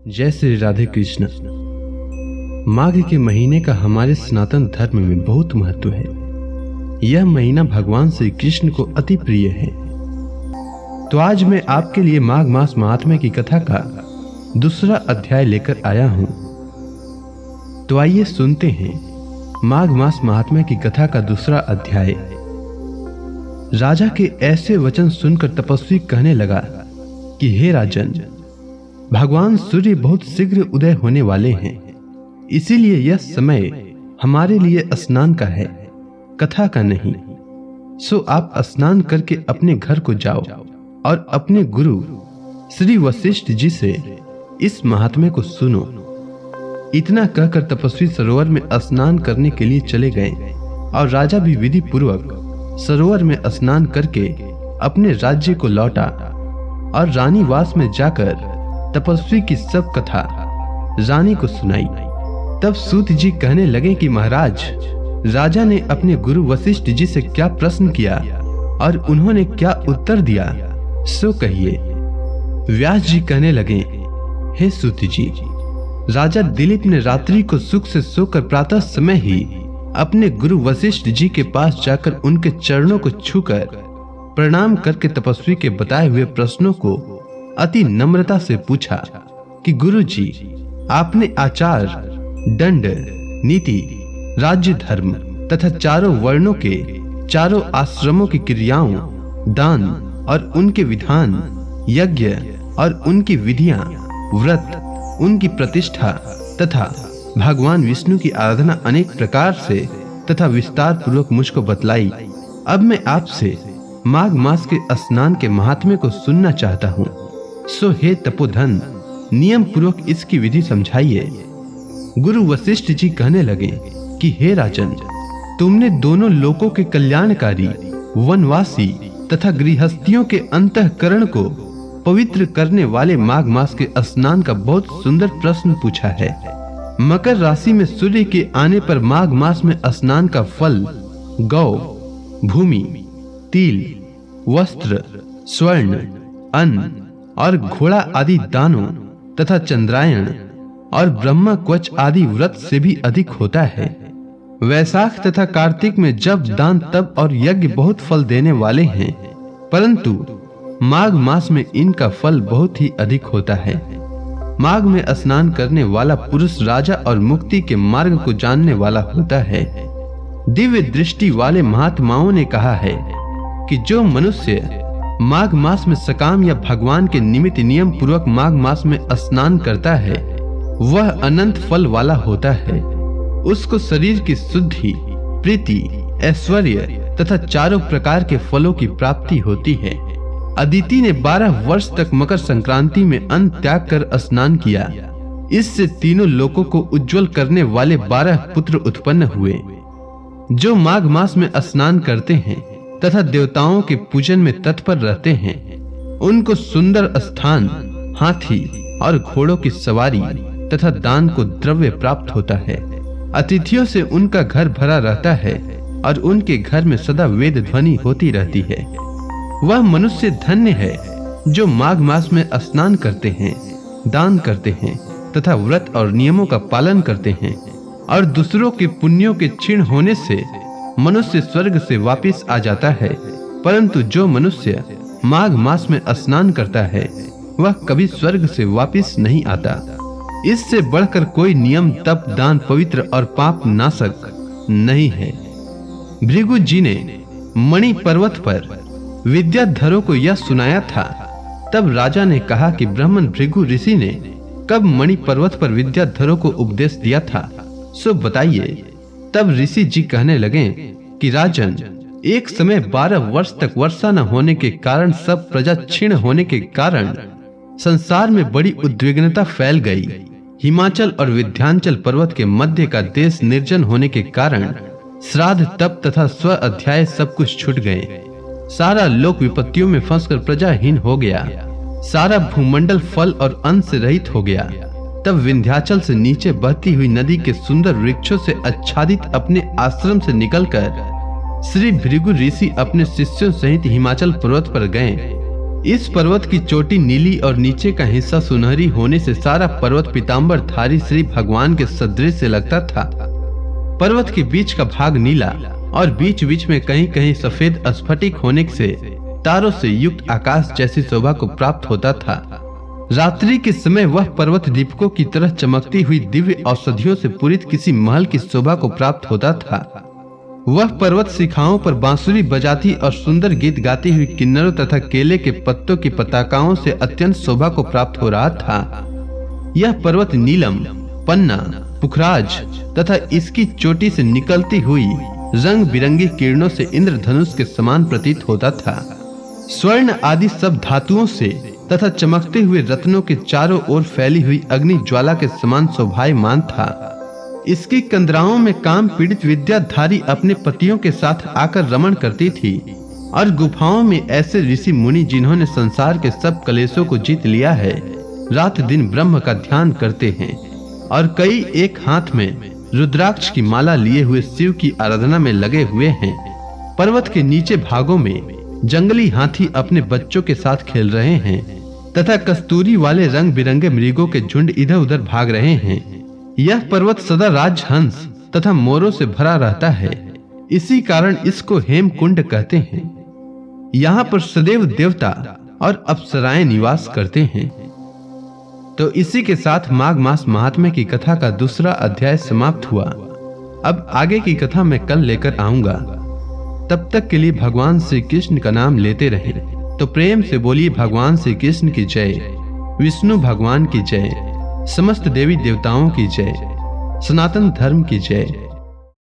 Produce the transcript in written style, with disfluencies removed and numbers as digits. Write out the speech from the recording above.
जय श्री राधे कृष्ण। माघ के महीने का हमारे सनातन धर्म में बहुत महत्व है। यह महीना भगवान श्री कृष्ण को अति प्रिय है। तो आज मैं आपके लिए माघ मास महात्म्य की कथा का दूसरा अध्याय लेकर आया हूं। तो आइए सुनते हैं माघ मास महात्म्य की कथा का दूसरा अध्याय। राजा के ऐसे वचन सुनकर तपस्वी कहने लगा कि हे राजन, भगवान सूर्य बहुत शीघ्र उदय होने वाले हैं, इसीलिए यह समय हमारे लिए स्नान का है, कथा का नहीं। सो आप स्नान करके अपने घर को जाओ और अपने गुरु श्री वशिष्ठ जी से इस महात्म्य को सुनो। इतना कहकर तपस्वी सरोवर में स्नान करने के लिए चले गए और राजा भी विधि पूर्वक सरोवर में स्नान करके अपने राज्य को लौटा और रानीवास में जाकर तपस्वी की सब कथा रानी को सुनाई। तब सूत जी कहने लगे कि महाराज, राजा ने अपने गुरु वशिष्ठ जी से क्या प्रश्न किया और उन्होंने क्या उत्तर दिया, सो कहिए। व्यास जी कहने लगे, हे सूत जी, राजा दिलीप ने रात्रि को सुख से सोकर प्रातः समय ही अपने गुरु वशिष्ठ जी के पास जाकर उनके चरणों को छूकर प्रणाम करके तपस्वी के बताए हुए प्रश्नों को अति नम्रता से पूछा कि गुरु जी, आपने आचार, दंड, नीति, राज्य धर्म तथा चारों वर्णों के चारों आश्रमों की क्रियाओं, दान और उनके विधान, यज्ञ और उनकी विधियां, व्रत, उनकी प्रतिष्ठा तथा भगवान विष्णु की आराधना अनेक प्रकार से तथा विस्तार पूर्वक मुझको बतलाई। अब मैं आपसे माघ मास के स्नान के महात्म्य को सुनना चाहता हूँ। सो हे तपोधन, नियम पूर्वक इसकी विधि समझाइए। गुरु वशिष्ठ जी कहने लगे कि हे राजन, तुमने दोनों लोकों के कल्याणकारी, वनवासी तथा गृहस्थियों के अंतःकरण को पवित्र करने वाले माघ मास के स्नान का बहुत सुंदर प्रश्न पूछा है। मकर राशि में सूर्य के आने पर माघ मास में स्नान का फल गौ, भूमि, तिल, वस्त्र, स्वर्ण, अन्न और घोड़ा आदि दानों तथा चंद्रायण और ब्रह्म कवच आदि व्रत से भी अधिक होता है। वैशाख तथा कार्तिक में जब दान तप और यज्ञ बहुत फल देने वाले हैं, परंतु माघ मास में इनका फल बहुत ही अधिक होता है। माघ में स्नान करने वाला पुरुष राजा और मुक्ति के मार्ग को जानने वाला होता है। दिव्य दृष्टि वाले महात्माओं ने कहा है कि जो मनुष्य माघ मास में सकाम या भगवान के निमित्त नियम पूर्वक माघ मास में स्नान करता है, वह अनंत फल वाला होता है। उसको शरीर की शुद्धि, प्रीति, ऐश्वर्य तथा चारों प्रकार के फलों की प्राप्ति होती है। अदिति ने 12 वर्ष तक मकर संक्रांति में अन्न त्याग कर स्नान किया। इससे तीनों लोकों को उज्जवल करने वाले 12 पुत्र उत्पन्न हुए। जो माघ मास में स्नान करते हैं तथा देवताओं के पूजन में तत्पर रहते हैं, उनको सुंदर स्थान, हाथी और घोड़ों की सवारी तथा दान को द्रव्य प्राप्त होता है। अतिथियों से उनका घर भरा रहता है और उनके घर में सदा वेद ध्वनि होती रहती है। वह मनुष्य धन्य है जो माघ मास में स्नान करते हैं, दान करते हैं तथा व्रत और नियमों का पालन करते हैं। और दूसरों के पुण्यों के क्षीण होने से मनुष्य स्वर्ग से वापस आ जाता है, परंतु जो मनुष्य माघ मास में स्नान करता है, वह कभी स्वर्ग से वापस नहीं आता। इससे बढ़कर कोई नियम, तप, दान, पवित्र और पाप नाशक नहीं है। भृगु जी ने मणि पर्वत पर विद्याधरों को यह सुनाया था। तब राजा ने कहा कि ब्राह्मण भृगु ऋषि ने कब मणि पर्वत पर विद्याधरों को उपदेश दिया था, सो बताइए। तब ऋषि जी कहने लगे कि राजन, एक समय 12 वर्ष तक वर्षा न होने के कारण, सब प्रजा क्षीण होने के कारण संसार में बड़ी उद्विग्नता फैल गई। हिमाचल और विंध्याचल पर्वत के मध्य का देश निर्जन होने के कारण श्राद्ध, तप तथा स्व अध्याय सब कुछ छूट गए। सारा लोक विपत्तियों में फंसकर प्रजाहीन हो गया। सारा भूमंडल फल और अन्न से रहित हो गया। तब विंध्याचल से नीचे बहती हुई नदी के सुंदर वृक्षों से आच्छादित अपने आश्रम से निकलकर श्री भृगु ऋषि अपने शिष्यों सहित हिमाचल पर्वत पर गए। इस पर्वत की चोटी नीली और नीचे का हिस्सा सुनहरी होने से सारा पर्वत पीताम्बर धारी श्री भगवान के सदृश से लगता था। पर्वत के बीच का भाग नीला और बीच बीच में कहीं कहीं सफेद स्फटिक होने से तारों से युक्त आकाश जैसी शोभा को प्राप्त होता था। रात्रि के समय वह पर्वत दीपकों की तरह चमकती हुई दिव्य औषधियों से पूरित किसी महल की शोभा को प्राप्त होता था। वह पर्वत शिखाओं पर बांसुरी बजाती और सुंदर गीत गाती हुई किन्नरों तथा केले के पत्तों की पताकाओं से अत्यंत शोभा को प्राप्त हो रहा था। यह पर्वत नीलम, पन्ना, पुखराज तथा इसकी चोटी से निकलती हुई रंग बिरंगी किरणों से इंद्रधनुष के समान प्रतीत होता था। स्वर्ण आदि सब धातुओं से तथा चमकते हुए रत्नों के चारों ओर फैली हुई अग्नि ज्वाला के समान शोभायमान था। इसकी कंदराओं में काम पीड़ित विद्याधारी अपने पतियों के साथ आकर रमण करती थी और गुफाओं में ऐसे ऋषि मुनि जिन्होंने संसार के सब कलेशों को जीत लिया है, रात दिन ब्रह्म का ध्यान करते हैं और कई एक हाथ में रुद्राक्ष की माला लिए हुए शिव की आराधना में लगे हुए हैं। पर्वत के नीचे भागों में जंगली हाथी अपने बच्चों के साथ खेल रहे हैं तथा कस्तूरी वाले रंग बिरंगे मृगों के झुंड इधर उधर भाग रहे हैं। यह पर्वत सदा राजहंस तथा मोरों से भरा रहता है, इसी कारण इसको हेमकुंड कहते हैं। यहाँ पर सदैव देवता और अप्सराएं निवास करते हैं। तो इसी के साथ माघ मास महात्म्य की कथा का दूसरा अध्याय समाप्त हुआ। अब आगे की कथा मैं कल लेकर आऊंगा। तब तक के लिए भगवान श्री कृष्ण का नाम लेते रहें। तो प्रेम से बोलिए भगवान श्री कृष्ण की जय, विष्णु भगवान की जय, समस्त देवी देवताओं की जय, सनातन धर्म की जय।